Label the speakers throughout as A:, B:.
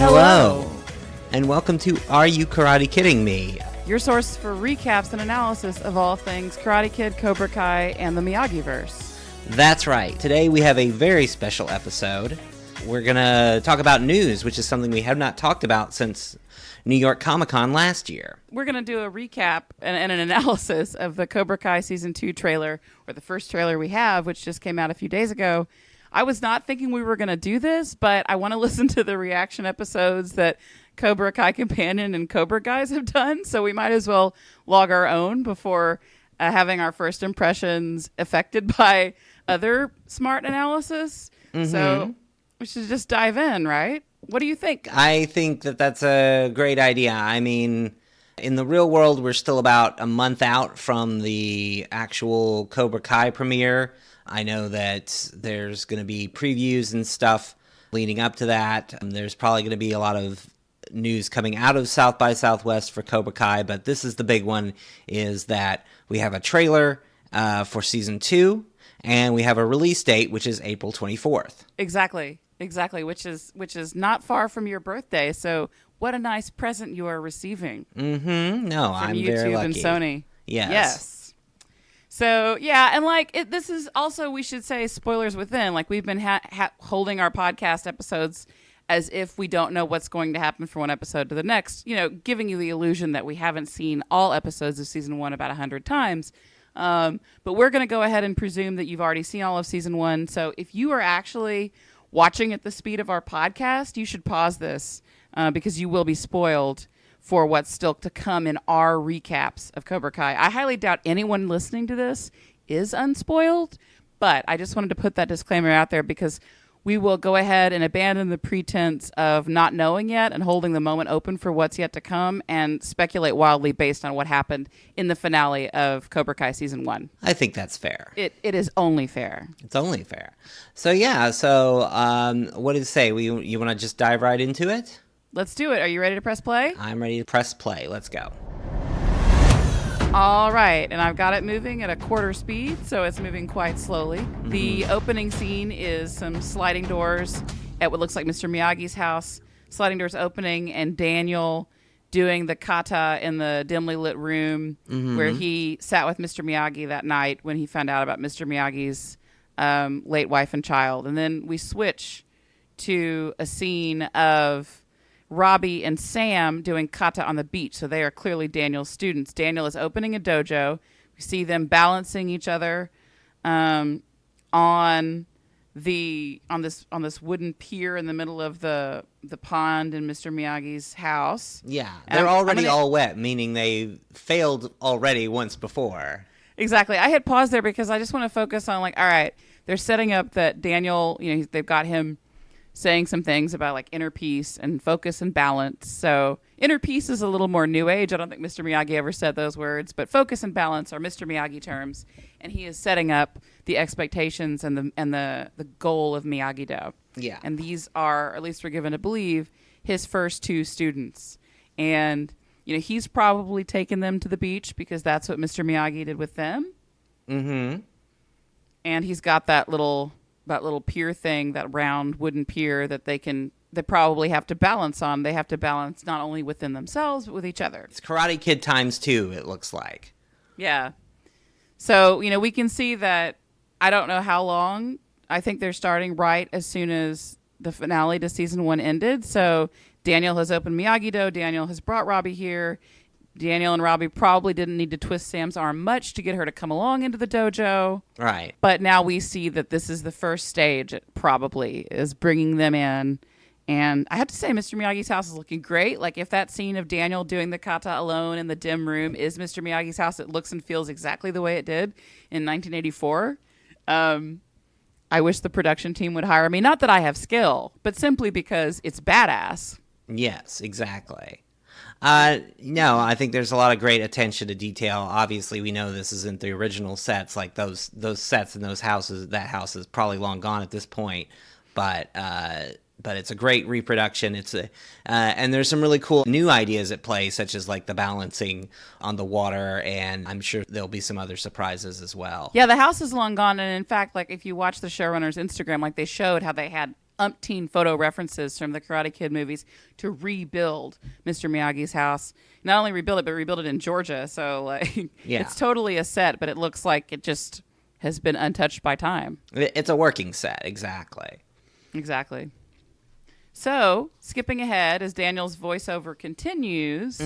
A: Hello, and welcome to Are You Karate Kidding Me?
B: Your source for recaps and analysis of all things Karate Kid, Cobra Kai, and the Miyagi-verse.
A: That's right. Today we have a very special episode. We're going to talk about news, which is something we have not talked about since New York Comic-Con last year.
B: We're going to do a recap and an analysis of the Cobra Kai Season 2 trailer, or the first trailer we have, which just came out a few days ago. I was not thinking we were going to do this, but I want to listen to the reaction episodes that Cobra Kai Companion and Cobra Guys have done, so we might as well log our own before having our first impressions affected by other smart analysis. Mm-hmm. So we should just dive in, right? What do you think?
A: I think that that's a great idea. I mean, in the real world, we're still about a month out from the actual Cobra Kai premiere. I know that there's going to be previews and stuff leading up to that. There's probably going to be a lot of news coming out of South by Southwest for Cobra Kai, but this is the big one, is that we have a trailer for Season 2, and we have a release date, which is April 24th.
B: Exactly, which is not far from your birthday, so what a nice present you are receiving.
A: Mm-hmm. No, I'm
B: YouTube
A: very lucky.
B: And Sony.
A: Yes.
B: So, yeah, and this is also, we should say, spoilers within. Like, we've been holding our podcast episodes as if we don't know what's going to happen from one episode to the next, giving you the illusion that we haven't seen all episodes of Season 1 about 100 times. But we're going to go ahead and presume that you've already seen all of Season 1. So if you are actually watching at the speed of our podcast, you should pause this because you will be spoiled for what's still to come in our recaps of Cobra Kai. I highly doubt anyone listening to this is unspoiled, but I just wanted to put that disclaimer out there because we will go ahead and abandon the pretense of not knowing yet and holding the moment open for what's yet to come and speculate wildly based on what happened in the finale of Cobra Kai Season 1.
A: I think that's fair.
B: It is only fair.
A: It's only fair. So, yeah, what did it say? You want to just dive right into it?
B: Let's do it. Are you ready to press play?
A: I'm ready to press play. Let's go.
B: All right, and I've got it moving at a quarter speed, so it's moving quite slowly. Mm-hmm. The opening scene is some sliding doors at what looks like Mr. Miyagi's house. Sliding doors opening, and Daniel doing the kata in the dimly lit room where he sat with Mr. Miyagi that night when he found out about Mr. Miyagi's late wife and child. And then we switch to a scene of Robbie and Sam doing kata on the beach. So they are clearly Daniel's students. Daniel is opening a dojo. We see them balancing each other on this wooden pier in the middle of the pond in Mr. Miyagi's house.
A: Yeah, they're already all wet, meaning they failed already once before.
B: Exactly. I had paused there because I just want to focus on all right, they're setting up that Daniel, they've got him saying some things about like inner peace and focus and balance. So inner peace is a little more new age. I don't think Mr. Miyagi ever said those words, but focus and balance are Mr. Miyagi terms. And he is setting up the expectations and the goal of Miyagi-Do.
A: Yeah.
B: And these are, at least we're given to believe, his first two students. And, he's probably taken them to the beach because that's what Mr. Miyagi did with them.
A: Mm-hmm.
B: And he's got that little pier thing, that round wooden pier that they probably have to balance on. They have to balance not only within themselves, but with each other.
A: It's Karate Kid ×2, it looks like.
B: Yeah. So, we can see that, I don't know how long. I think they're starting right as soon as the finale to Season 1 ended. So Daniel has opened Miyagi-Do. Daniel has brought Robbie here. Daniel and Robbie probably didn't need to twist Sam's arm much to get her to come along into the dojo.
A: Right.
B: But now we see that this is the first stage, probably, is bringing them in. And I have to say, Mr. Miyagi's house is looking great. Like, if that scene of Daniel doing the kata alone in the dim room is Mr. Miyagi's house, it looks and feels exactly the way it did in 1984. I wish the production team would hire me. Not that I have skill, but simply because it's badass.
A: Yes, exactly. No, I think there's a lot of great attention to detail. Obviously, we know this isn't the original sets, like those sets in those houses. That house is probably long gone at this point, but it's a great reproduction. And there's some really cool new ideas at play, such as like the balancing on the water, and I'm sure there'll be some other surprises as well.
B: Yeah, the house is long gone, and in fact, like if you watch the showrunner's Instagram, like they showed how they had umpteen photo references from the Karate Kid movies to rebuild Mr. Miyagi's house. Not only rebuild it, but rebuild it in Georgia. So like, it's totally a set, but it looks like it just has been untouched by time.
A: It's a working set, exactly.
B: Exactly. So, skipping ahead, as Daniel's voiceover continues,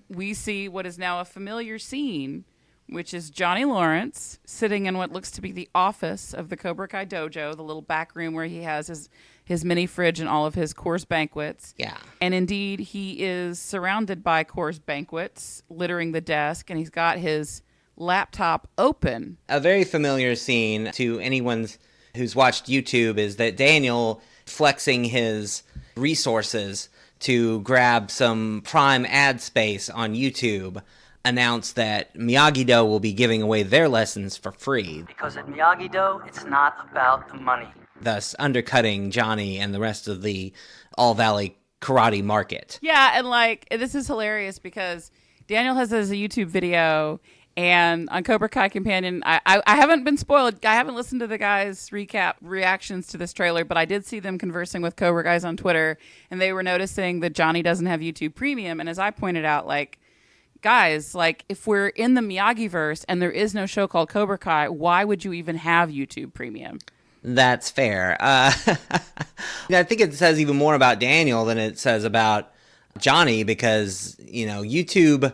B: we see what is now a familiar scene, which is Johnny Lawrence sitting in what looks to be the office of the Cobra Kai dojo, the little back room where he has his mini fridge and all of his Coors Banquets.
A: Yeah.
B: And indeed, he is surrounded by Coors Banquets littering the desk, and he's got his laptop open.
A: A very familiar scene to anyone who's watched YouTube is that Daniel flexing his resources to grab some prime ad space on YouTube announced that Miyagi-Do will be giving away their lessons for free.
C: Because at Miyagi-Do, it's not about the money.
A: Thus undercutting Johnny and the rest of the All Valley karate market.
B: Yeah, and like, this is hilarious because Daniel has this YouTube video, and on Cobra Kai Companion, I haven't been spoiled. I haven't listened to the guys' recap reactions to this trailer, but I did see them conversing with Cobra guys on Twitter, and they were noticing that Johnny doesn't have YouTube Premium. And as I pointed out, like, guys, like, if we're in the Miyagi-verse and there is no show called Cobra Kai, why would you even have YouTube Premium?
A: That's fair. I think it says even more about Daniel than it says about Johnny because, you know, YouTube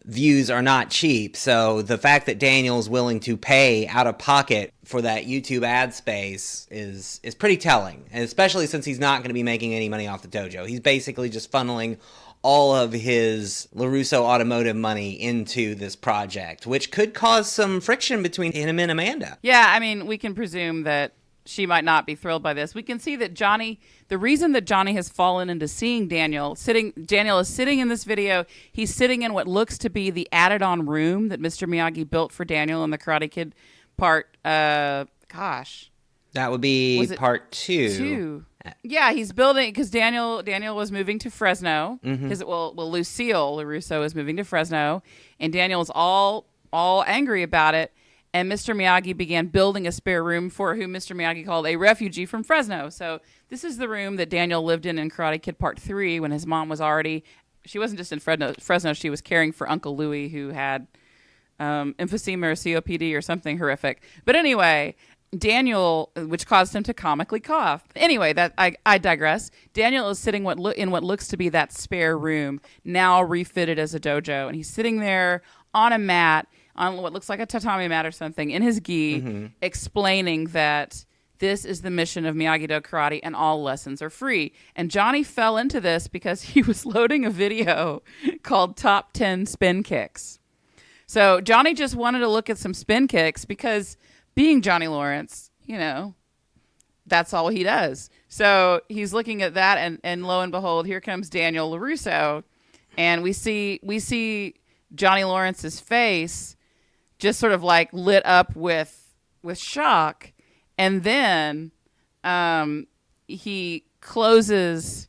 A: views are not cheap. So the fact that Daniel's willing to pay out of pocket for that YouTube ad space is pretty telling, and especially since he's not going to be making any money off the dojo. He's basically just funneling all of his LaRusso automotive money into this project, which could cause some friction between him and Amanda.
B: Yeah, I mean, we can presume that she might not be thrilled by this. We can see that the reason that Johnny has fallen into seeing Daniel is sitting in this video. He's sitting in what looks to be the added-on room that Mr. Miyagi built for Daniel in the Karate Kid part.
A: That would be part two.
B: Yeah, he's building because Daniel was moving to Fresno. Lucille LaRusso is moving to Fresno, and Daniel is all angry about it. And Mr. Miyagi began building a spare room for who Mr. Miyagi called a refugee from Fresno. So this is the room that Daniel lived in Karate Kid Part 3 when his mom was she wasn't just in Fresno, she was caring for Uncle Louie who had emphysema or COPD or something horrific. But anyway, Daniel, which caused him to comically cough. Anyway, I digress. Daniel is sitting in what looks to be that spare room, now refitted as a dojo. And he's sitting there on a mat, on what looks like a tatami mat or something, in his gi, explaining that this is the mission of Miyagi-Do Karate and all lessons are free. And Johnny fell into this because he was loading a video called Top 10 Spin Kicks. So Johnny just wanted to look at some spin kicks because being Johnny Lawrence, you know, that's all he does. So he's looking at that, and lo and behold, here comes Daniel LaRusso. And we see Johnny Lawrence's face just sort of like lit up with shock, and then he closes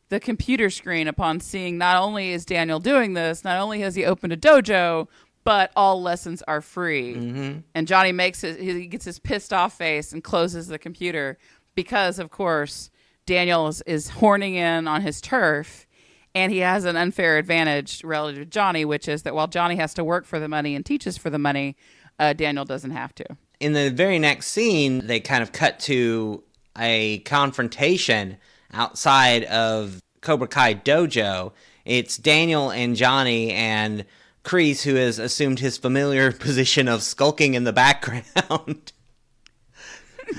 B: the computer screen upon seeing not only is Daniel doing this, not only has he opened a dojo, but all lessons are free. And Johnny he gets his pissed off face and closes the computer because, of course, Daniel is horning in on his turf. And he has an unfair advantage relative to Johnny, which is that while Johnny has to work for the money and teaches for the money, Daniel doesn't have to.
A: In the very next scene, they kind of cut to a confrontation outside of Cobra Kai Dojo. It's Daniel and Johnny and Kreese, who has assumed his familiar position of skulking in the background.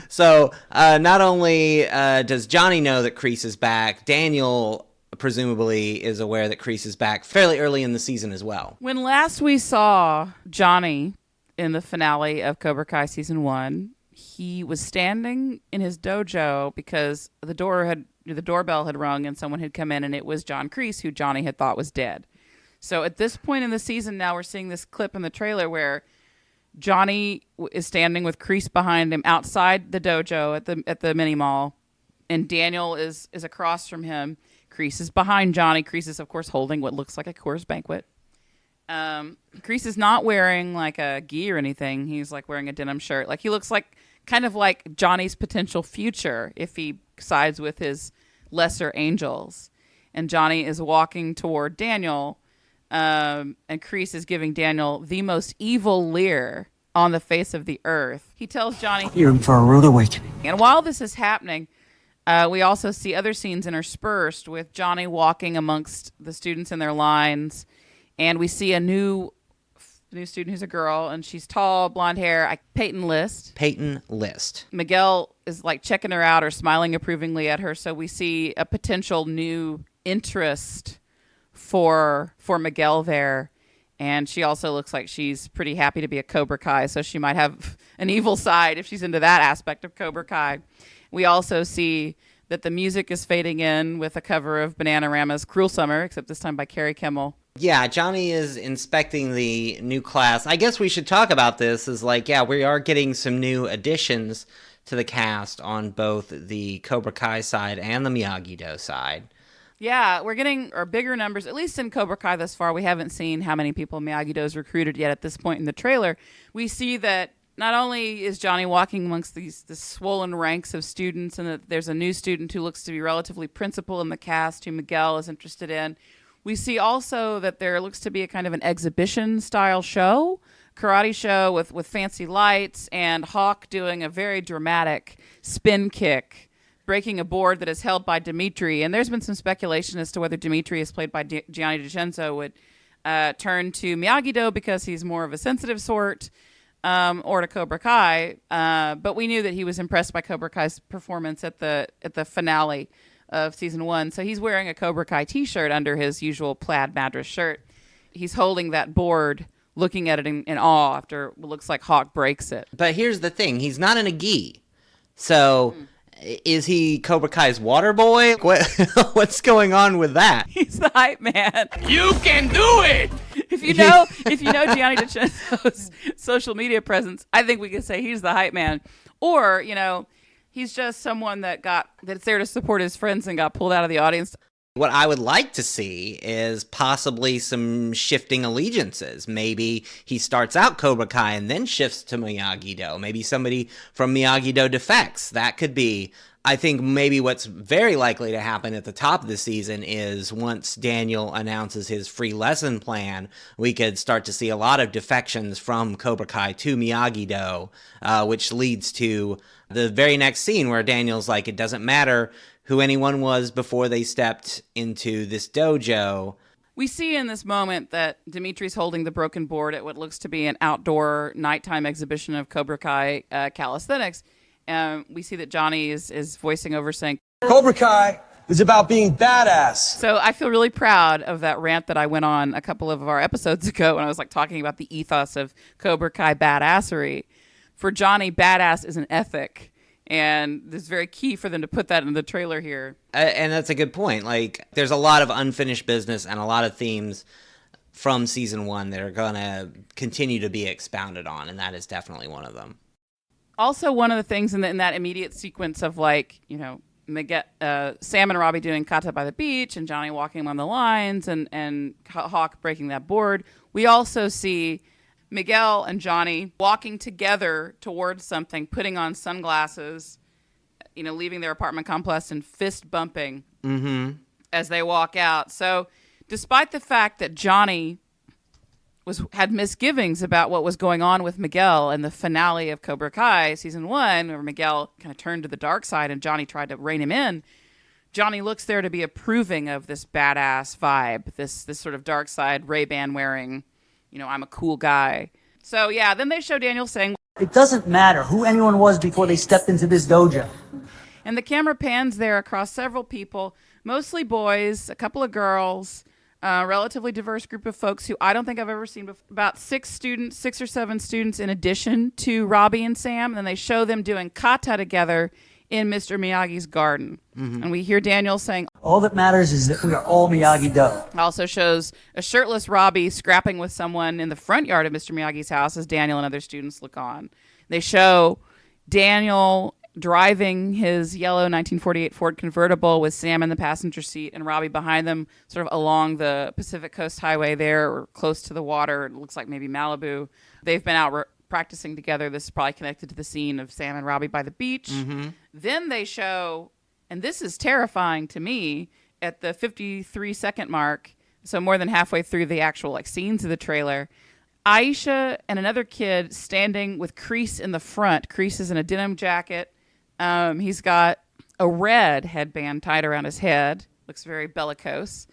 A: So not only does Johnny know that Kreese is back, Daniel presumably is aware that Kreese is back fairly early in the season as well.
B: When last we saw Johnny in the finale of Cobra Kai Season 1, he was standing in his dojo because the doorbell had rung and someone had come in, and it was John Kreese, who Johnny had thought was dead. So at this point in the season now, we're seeing this clip in the trailer where Johnny is standing with Kreese behind him outside the dojo at the mini mall, and Daniel is across from him. Kreese is behind Johnny. Kreese is, of course, holding what looks like a Coors Banquet. Kreese is not wearing like a gi or anything. He's like wearing a denim shirt. Like he looks like kind of like Johnny's potential future if he sides with his lesser angels. And Johnny is walking toward Daniel, and Kreese is giving Daniel the most evil leer on the face of the earth. He tells Johnny,
C: You're in for a rude awakening.
B: and while this is happening, we also see other scenes interspersed with Johnny walking amongst the students in their lines, and we see a new student who's a girl, and she's tall, blonde hair, Peyton List.
A: Peyton List.
B: Miguel is like checking her out or smiling approvingly at her, so we see a potential new interest for Miguel there. And she also looks like she's pretty happy to be a Cobra Kai, so she might have an evil side if she's into that aspect of Cobra Kai. We also see that the music is fading in with a cover of Bananarama's Cruel Summer, except this time by Carrie Kimmel.
A: Yeah, Johnny is inspecting the new class. I guess we should talk about this is like, yeah, we are getting some new additions to the cast on both the Cobra Kai side and the Miyagi-Do side.
B: Yeah, we're getting our bigger numbers, at least in Cobra Kai thus far. We haven't seen how many people Miyagi-Do's recruited yet at this point in the trailer. We see that not only is Johnny walking amongst the swollen ranks of students, and that there's a new student who looks to be relatively principal in the cast who Miguel is interested in. We see also that there looks to be a kind of an exhibition-style show, karate show with fancy lights, and Hawk doing a very dramatic spin kick, breaking a board that is held by Dimitri. And there's been some speculation as to whether Dimitri, is played by Gianni DiCenzo, would turn to Miyagi-Do because he's more of a sensitive sort, or to Cobra Kai. But we knew that he was impressed by Cobra Kai's performance at the finale of season 1. So he's wearing a Cobra Kai t-shirt under his usual plaid Madras shirt. He's holding that board, looking at it in awe after what looks like Hawk breaks it.
A: But here's the thing. He's not in a gi. So is he Cobra Kai's water boy? What's going on with that?
B: He's the hype man.
D: You can do it!
B: If you know Gianni DiCenzo's social media presence, I think we could say he's the hype man. Or, he's just someone that's there to support his friends and got pulled out of the audience.
A: What I would like to see is possibly some shifting allegiances. Maybe he starts out Cobra Kai and then shifts to Miyagi-Do. Maybe somebody from Miyagi-Do defects. That could be. I think maybe what's very likely to happen at the top of the season is once Daniel announces his free lesson plan, we could start to see a lot of defections from Cobra Kai to Miyagi-Do, which leads to the very next scene where Daniel's like, it doesn't matter who anyone was before they stepped into this dojo.
B: We see in this moment that Dimitri's holding the broken board at what looks to be an outdoor nighttime exhibition of Cobra Kai calisthenics. We see that Johnny is voicing over saying,
E: Cobra Kai is about being badass.
B: So I feel really proud of that rant that I went on a couple of our episodes ago when I was talking about the ethos of Cobra Kai badassery. For Johnny, badass is an ethic. And it's very key for them to put that in the trailer here.
A: And that's a good point. There's a lot of unfinished business and a lot of themes from season 1 that are going to continue to be expounded on, and that is definitely one of them.
B: Also, one of the things in that immediate sequence of Sam and Robbie doing kata by the beach and Johnny walking on the lines and Hawk breaking that board, we also see Miguel and Johnny walking together towards something, putting on sunglasses, leaving their apartment complex and fist bumping as they walk out. So despite the fact that Johnny had misgivings about what was going on with Miguel in the finale of Cobra Kai season 1, where Miguel kind of turned to the dark side and Johnny tried to rein him in, Johnny looks there to be approving of this badass vibe, this sort of dark side Ray-Ban wearing, I'm a cool guy. So yeah, then they show Daniel saying,
C: It doesn't matter who anyone was before they stepped into this dojo.
B: and the camera pans there across several people, mostly boys, a couple of girls, a relatively diverse group of folks who I don't think I've ever seen before. About 6 or 7 students in addition to Robbie and Sam. And then they show them doing kata together in Mr. Miyagi's garden. And we hear Daniel saying,
C: All that matters is that we are all Miyagi-Do.
B: also shows a shirtless Robbie scrapping with someone in the front yard of Mr. Miyagi's house as Daniel and other students look on. They show Daniel driving his yellow 1948 Ford convertible with Sam in the passenger seat and Robbie behind them, sort of along the Pacific Coast Highway there, or close to the water. It looks like maybe Malibu. They've been out practicing together. This is probably connected to the scene of Sam and Robbie by the beach. Then they show And this is terrifying to me at the 53-second mark, so more than halfway through the actual like scenes of the trailer. Aisha and another kid standing with Kreese in the front. Kreese is in a denim jacket. He's got a red headband tied around his head. Looks very bellicose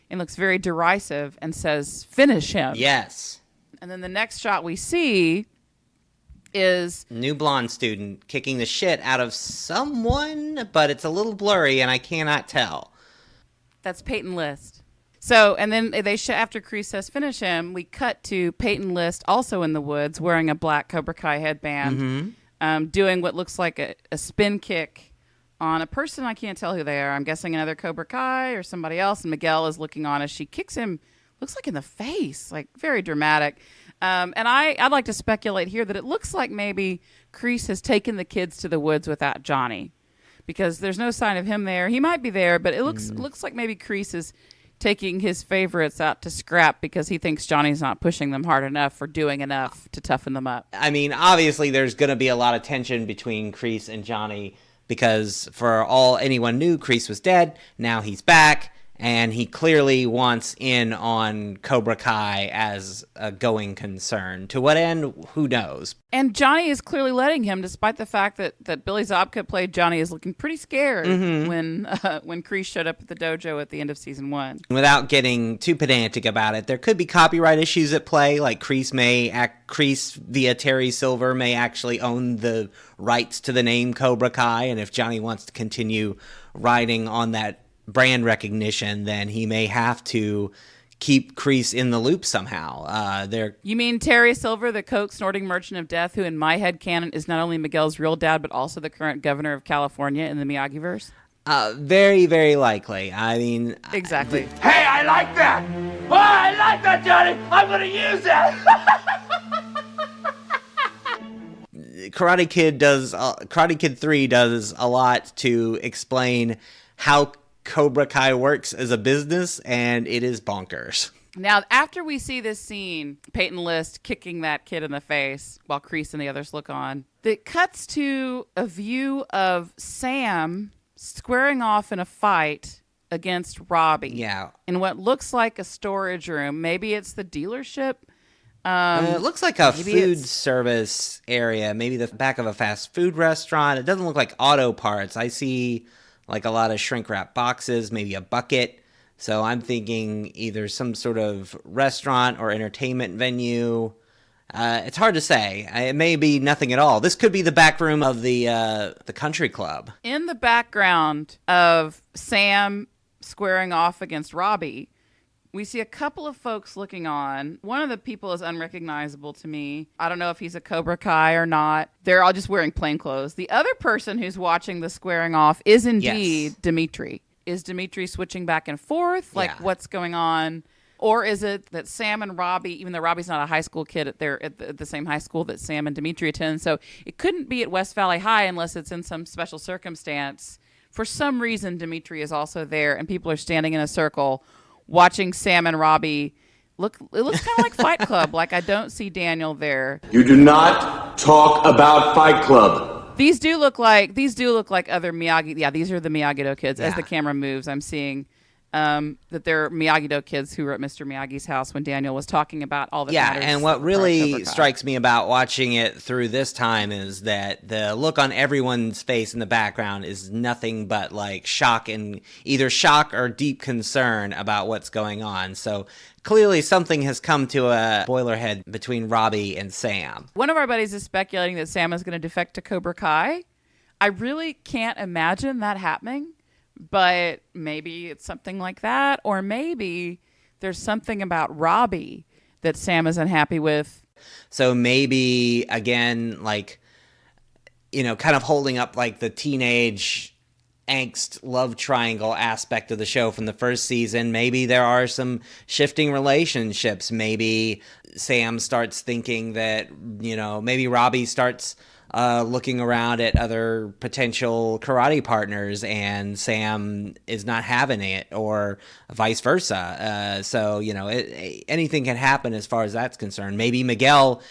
B: and looks very derisive and says, "Finish him."
A: Yes.
B: And then the next shot we see is
A: new blonde student kicking the shit out of someone, but it's a little blurry and I cannot tell.
B: That's Peyton List. So, and then after Kreese says finish him, we cut to Peyton List also in the woods wearing a black Cobra Kai headband, doing what looks like a spin kick on a person. I can't tell who they are. I'm guessing another Cobra Kai or somebody else. And Miguel is looking on as she kicks him, looks like in the face, like very dramatic. And I'd like to speculate here that it looks like maybe Kreese has taken the kids to the woods without Johnny, because there's no sign of him there. He might be there, but it looks like maybe Kreese is taking his favorites out to scrap because he thinks Johnny's not pushing them hard enough or doing enough to toughen them up.
A: I mean, obviously there's going to be a lot of tension between Kreese and Johnny because for all anyone knew, Kreese was dead. Now he's back. And he clearly wants in on Cobra Kai as a going concern. To what end? Who knows?
B: And Johnny is clearly letting him, despite the fact that Billy Zabka played Johnny is looking pretty scared when Kreese showed up at the dojo at the end of season 1.
A: Without getting too pedantic about it, there could be copyright issues at play. Like Kreese via Terry Silver may actually own the rights to the name Cobra Kai, and if Johnny wants to continue riding on that brand recognition, then he may have to keep Kreese in the loop somehow.
B: You mean Terry Silver, the coke snorting merchant of death, who in my head canon is not only Miguel's real dad but also the current governor of California in the Miyagi-verse?
A: Very, very likely. I mean,
B: exactly.
E: Hey, I like that! Oh, I like that, Johnny! I'm gonna use that!
A: Karate Kid 3 does a lot to explain how Cobra Kai works as a business, and it is bonkers.
B: Now, after we see this scene, Peyton List kicking that kid in the face while Kreese and the others look on, it cuts to a view of Sam squaring off in a fight against Robbie.
A: Yeah.
B: In what looks like a storage room. Maybe it's the dealership.
A: It looks like a food service area, maybe the back of a fast food restaurant. It doesn't look like auto parts. I see like a lot of shrink wrap boxes, maybe a bucket. So I'm thinking either some sort of restaurant or entertainment venue. It's hard to say. It may be nothing at all. This could be the back room of the country club.
B: In the background of Sam squaring off against Robbie, we see a couple of folks looking on. One of the people is unrecognizable to me. I don't know if he's a Cobra Kai or not. They're all just wearing plain clothes. The other person who's watching the squaring off is indeed Dimitri. Is Dimitri switching back and forth? Like, what's going on? Or is it that Sam and Robbie, even though Robbie's not a high school kid, at the same high school that Sam and Dimitri attend, so it couldn't be at West Valley High unless it's in some special circumstance. For some reason, Dimitri is also there, and people are standing in a circle watching Sam and Robbie. It looks kind of like Fight Club. Like, I don't see Daniel there.
E: You do not talk about Fight Club.
B: These do look like other Miyagi. Yeah, these are the Miyagi-Do kids. As the camera moves, I'm seeing that they're Miyagi-Do kids who were at Mr. Miyagi's house when Daniel was talking about all the matters.
A: And what really strikes me about watching it through this time is that the look on everyone's face in the background is nothing but like shock or deep concern about what's going on. So clearly something has come to a boilerhead between Robbie and Sam.
B: One of our buddies is speculating that Sam is going to defect to Cobra Kai. I really can't imagine that happening. But maybe it's something like that, or maybe there's something about Robbie that Sam is unhappy with.
A: So maybe, again, like, kind of holding up like the teenage angst love triangle aspect of the show from the first season. Maybe there are some shifting relationships. Maybe Sam starts thinking that, maybe Robbie starts looking around at other potential karate partners and Sam is not having it, or vice versa. So, anything can happen as far as that's concerned. Maybe Miguel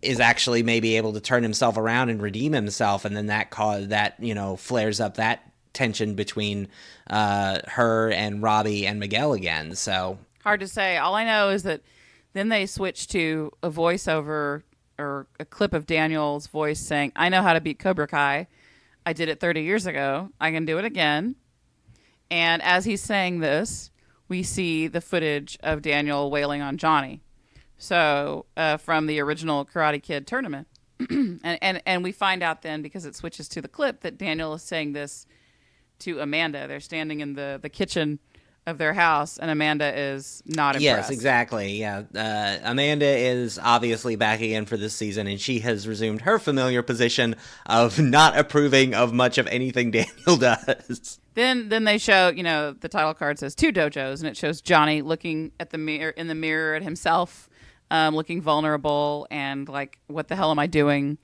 A: is actually maybe able to turn himself around and redeem himself, and then that flares up that tension between her and Robbie and Miguel again. So
B: hard to say. All I know is that then they switched to a voiceover or a clip of Daniel's voice saying, "I know how to beat Cobra Kai. I did it 30 years ago. I can do it again." And as he's saying this, we see the footage of Daniel wailing on Johnny. So from the original Karate Kid tournament. and we find out then, because it switches to the clip, that Daniel is saying this to Amanda. They're standing in the kitchen of their house, and Amanda is not impressed.
A: Yes, exactly. Yeah, Amanda is obviously back again for this season, and she has resumed her familiar position of not approving of much of anything Daniel does.
B: Then they show, the title card says 2 dojos, and it shows Johnny looking at the mirror at himself, looking vulnerable and like, what the hell am I doing?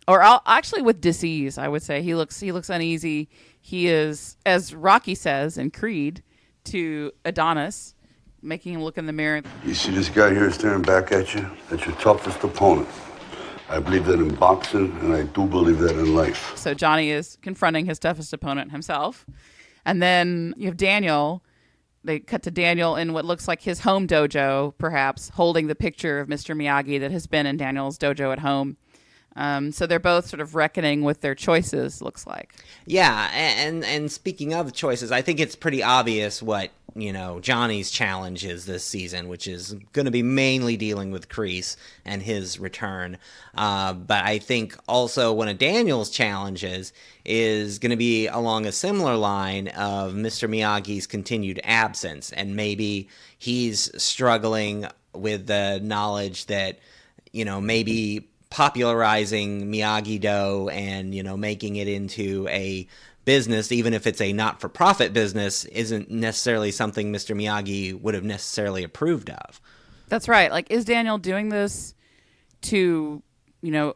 B: Or actually with disease, I would say he looks uneasy. He is, as Rocky says in Creed to Adonis, making him look in the mirror.
D: You see this guy here staring back at you? That's your toughest opponent. I believe that in boxing, and I do believe that in life.
B: So Johnny is confronting his toughest opponent himself. And then you have Daniel. They cut to Daniel in what looks like his home dojo, perhaps, holding the picture of Mr. Miyagi that has been in Daniel's dojo at home. So they're both sort of reckoning with their choices, looks like.
A: Yeah, and speaking of choices, I think it's pretty obvious what, Johnny's challenge is this season, which is going to be mainly dealing with Kreese and his return. But I think also one of Daniel's challenges is going to be along a similar line of Mr. Miyagi's continued absence, and maybe he's struggling with the knowledge that, maybe popularizing Miyagi-Do and, making it into a business, even if it's a not-for-profit business, isn't necessarily something Mr. Miyagi would have necessarily approved of.
B: That's right. Like, is Daniel doing this to,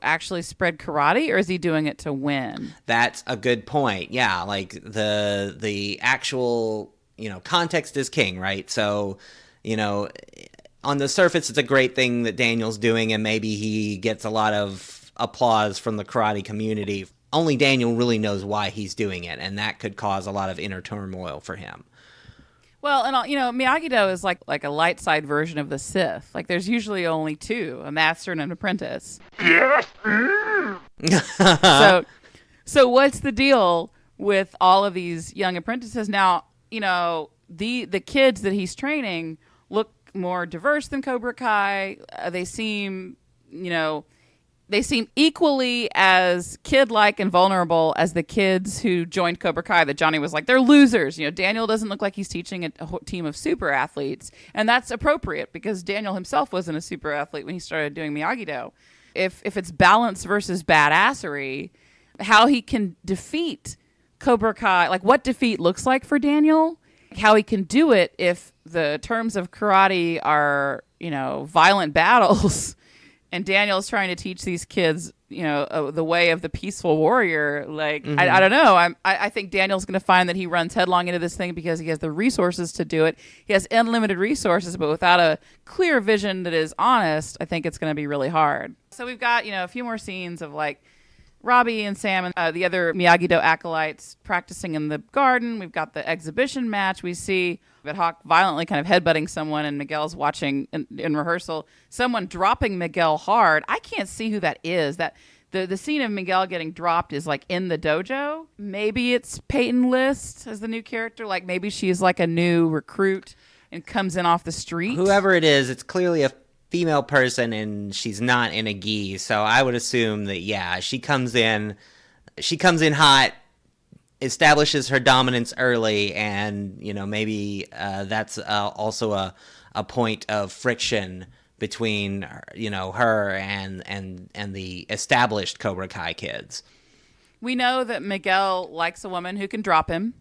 B: actually spread karate, or is he doing it to win?
A: That's a good point. Yeah, like the actual, context is king, right? So, on the surface, it's a great thing that Daniel's doing, and maybe he gets a lot of applause from the karate community. Only Daniel really knows why he's doing it, and that could cause a lot of inner turmoil for him.
B: Well, and Miyagi-Do is like a light side version of the Sith. Like, there's usually only 2, a master and an apprentice. Yes. So what's the deal with all of these young apprentices? Now, the kids that he's training look more diverse than Cobra Kai. They seem equally as kid-like and vulnerable as the kids who joined Cobra Kai that Johnny was like, they're losers. Daniel doesn't look like he's teaching a team of super athletes. And that's appropriate because Daniel himself wasn't a super athlete when he started doing Miyagi-Do. If it's balance versus badassery, how he can defeat Cobra Kai, like what defeat looks like for Daniel, how he can do it if the terms of karate are, violent battles. And Daniel's trying to teach these kids, the way of the peaceful warrior. Like, mm-hmm. I don't know. I think Daniel's going to find that he runs headlong into this thing because he has the resources to do it. He has unlimited resources, but without a clear vision that is honest, I think it's going to be really hard. So we've got, a few more scenes of like Robbie and Sam and the other Miyagi-Do acolytes practicing in the garden. We've got the exhibition match. We see Hawk violently kind of headbutting someone, and Miguel's watching in rehearsal someone dropping Miguel hard. I can't see who that is. That the scene of Miguel getting dropped is like in the dojo. Maybe it's Peyton List as the new character. Like maybe she's like a new recruit and comes in off the street.
A: Whoever it is, it's clearly a female person, and she's not in a gi. So I would assume that she comes in hot, establishes her dominance early, and maybe that's also a point of friction between her and the established Cobra Kai kids.
B: We know that Miguel likes a woman who can drop him.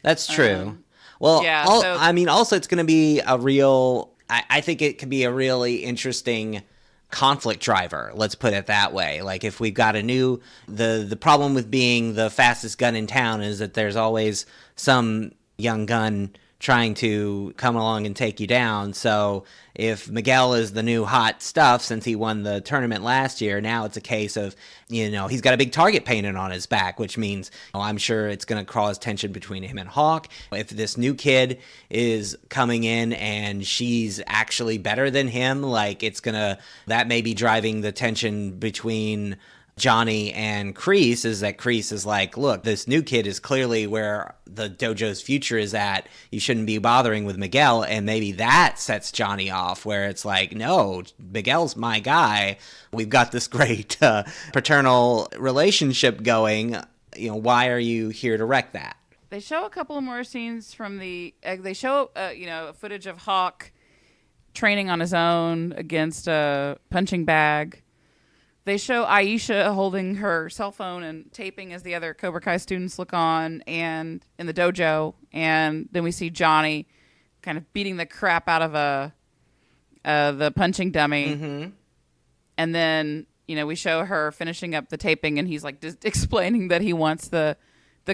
A: That's true. Also it's going to be a real. I think it could be a really interesting conflict driver. Let's put it that way. Like if we've got the problem with being the fastest gun in town is that there's always some young gun trying to come along and take you down. So if Miguel is the new hot stuff since he won the tournament last year, now it's a case of, he's got a big target painted on his back, which means I'm sure it's going to cause tension between him and Hawk. If this new kid is coming in and she's actually better than him, that may be driving the tension between Johnny and Kreese, is that Kreese is like, look, this new kid is clearly where the dojo's future is at. You shouldn't be bothering with Miguel. And maybe that sets Johnny off, where it's like, no, Miguel's my guy. We've got this great paternal relationship going. Why are you here to wreck that?
B: They show a couple of more scenes from they show, footage of Hawk training on his own against a punching bag. They show Aisha holding her cell phone and taping as the other Cobra Kai students look on and in the dojo. And then we see Johnny kind of beating the crap out of the punching dummy.
A: Mm-hmm.
B: And then, we show her finishing up the taping and he's like just explaining that he wants the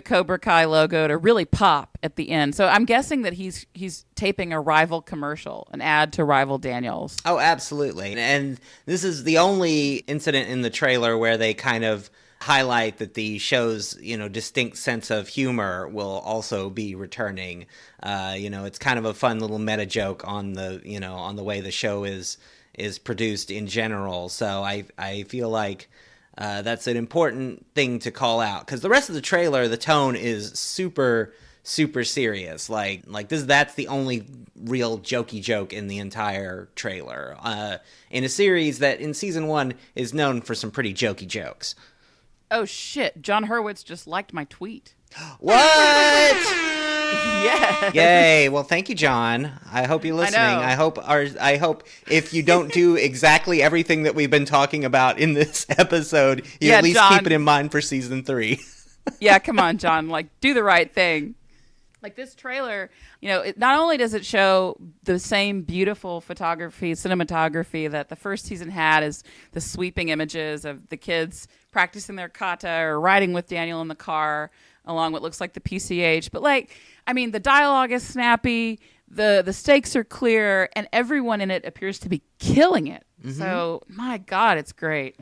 B: Cobra Kai logo to really pop at the end. So I'm guessing that he's taping a rival commercial, an ad to rival Daniels.
A: Oh, absolutely. And this is the only incident in the trailer where they kind of highlight that the show's, distinct sense of humor will also be returning. It's kind of a fun little meta joke on the way the show is produced in general. So I feel like that's an important thing to call out, because the rest of the trailer, the tone is super, super serious. That's the only real jokey joke in the entire trailer. In a series that in season 1 is known for some pretty jokey jokes.
B: Oh shit! John Hurwitz just liked my tweet.
A: What?
B: Yeah.
A: Yay! Well, thank you, John. I hope you're listening.
B: I
A: I hope if you don't do exactly everything that we've been talking about in this episode, you at least
B: John,
A: keep it in mind for season 3.
B: Yeah, come on, John. Do the right thing. This trailer, not only does it show the same beautiful cinematography that the first season had, is the sweeping images of the kids practicing their kata or riding with Daniel in the car along what looks like the PCH. But the dialogue is snappy, the stakes are clear, and everyone in it appears to be killing it. Mm-hmm. So, my God, it's great.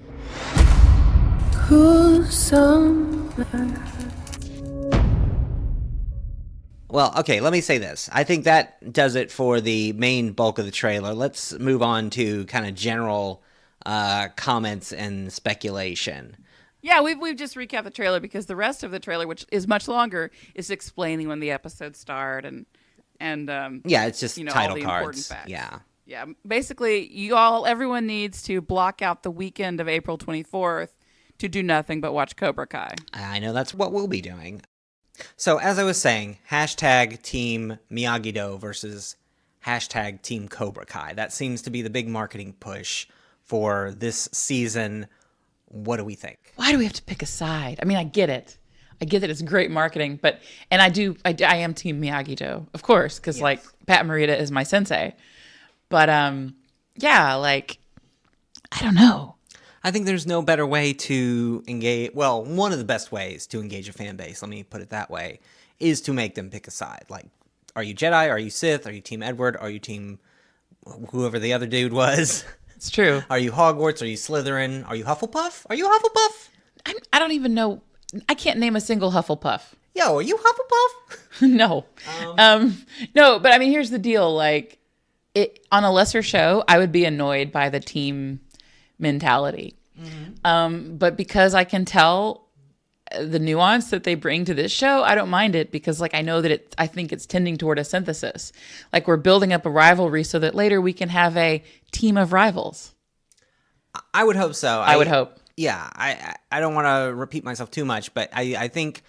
A: Well, okay, let me say this. I think that does it for the main bulk of the trailer. Let's move on to kind of general comments and speculation.
B: Yeah, we've just recapped the trailer because the rest of the trailer, which is much longer, is explaining when the episodes start and
A: it's just title
B: all the
A: cards.
B: Important facts.
A: Yeah.
B: Basically, everyone needs to block out the weekend of April 24th to do nothing but watch Cobra Kai.
A: I know that's what we'll be doing. So, as I was saying, hashtag Team Miyagi-Do versus hashtag Team Cobra Kai. That seems to be the big marketing push for this season. What do we think?
B: Why do we have to pick a side? I mean, I get it. I get that it's great marketing, and I am Team Miyagi-Do, of course, because Pat Morita is my sensei. But I don't know.
A: I think there's no better way to engage. Well, one of the best ways to engage a fan base, let me put it that way, is to make them pick a side. Are you Jedi? Are you Sith? Are you Team Edward? Are you Team whoever the other dude was?
B: It's true.
A: Are you Hogwarts? Are you Slytherin? Are you Hufflepuff? Are you Hufflepuff?
B: I don't even know. I can't name a single Hufflepuff.
A: Yo, are you Hufflepuff?
B: No. No, but here's the deal. On a lesser show, I would be annoyed by the team mentality. Mm-hmm. But because I can tell the nuance that they bring to this show, I don't mind it, because I know that I think it's tending toward a synthesis. We're building up a rivalry so that later we can have a team of rivals.
A: I would hope so.
B: I would hope.
A: Yeah, I don't want to repeat myself too much, but I think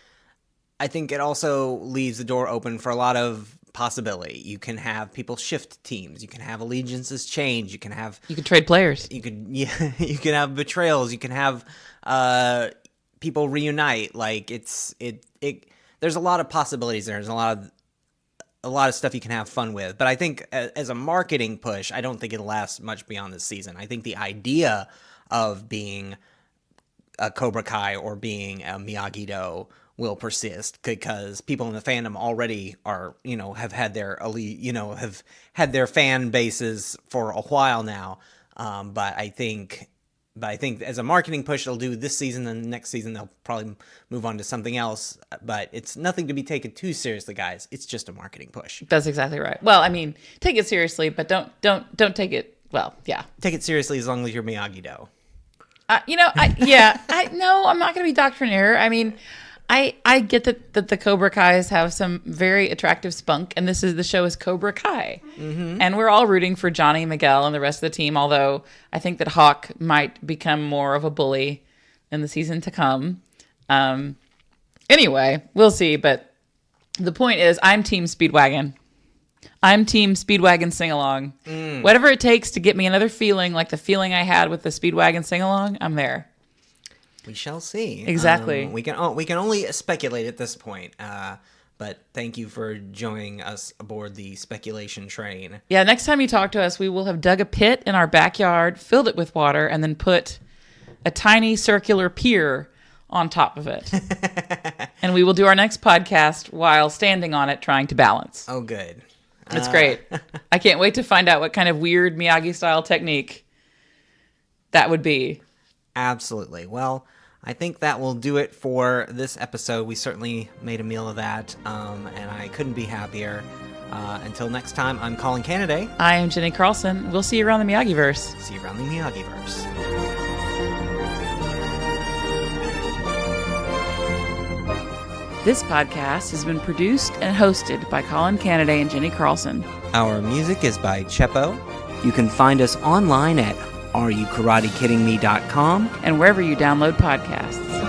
A: it also leaves the door open for a lot of possibility. You can have people shift teams. You can have allegiances change. You can
B: trade players.
A: You can have betrayals. You can have people reunite. There's a lot of possibilities there. There's a lot of stuff you can have fun with. But I think as a marketing push, I don't think it'll last much beyond this season. I think the idea of being a Cobra Kai or being a Miyagi-Do will persist because people in the fandom already are, have had their elite, have had their fan bases for a while now. But I think as a marketing push, it'll do this season, and next season they'll probably move on to something else. But it's nothing to be taken too seriously, guys. It's just a marketing push.
B: That's exactly right. Well, I mean, take it seriously, but don't take it. Well, yeah.
A: Take it seriously as long as you're Miyagi-Do.
B: No, I'm not going to be doctrinaire. I mean, I get that the Cobra Kais have some very attractive spunk, and the show is Cobra Kai. Mm-hmm. And we're all rooting for Johnny, Miguel, and the rest of the team, although I think that Hawk might become more of a bully in the season to come. Anyway, we'll see, but the point is I'm Team Speedwagon. I'm Team Speedwagon Sing-Along. Whatever it takes to get me another feeling like the feeling I had with the Speedwagon Sing-Along, I'm there.
A: We shall see.
B: Exactly.
A: We can only speculate at this point. But thank you for joining us aboard the speculation train.
B: Yeah, next time you talk to us, we will have dug a pit in our backyard, filled it with water, and then put a tiny circular pier on top of it. And we will do our next podcast while standing on it trying to balance.
A: Oh, good.
B: It's great. I can't wait to find out what kind of weird Miyagi-style technique that would be.
A: Absolutely. Well, I think that will do it for this episode. We certainly made a meal of that, and I couldn't be happier. Until next time, I'm Colin Canada.
B: I am Jenny Carlson. We'll see you around the Miyagi-verse.
A: See you around the Miyagi-verse.
B: This podcast has been produced and hosted by Colin Canada and Jenny Carlson.
A: Our music is by Chepo. You can find us online at areyouKarateKiddingMe.com
B: and wherever you download podcasts.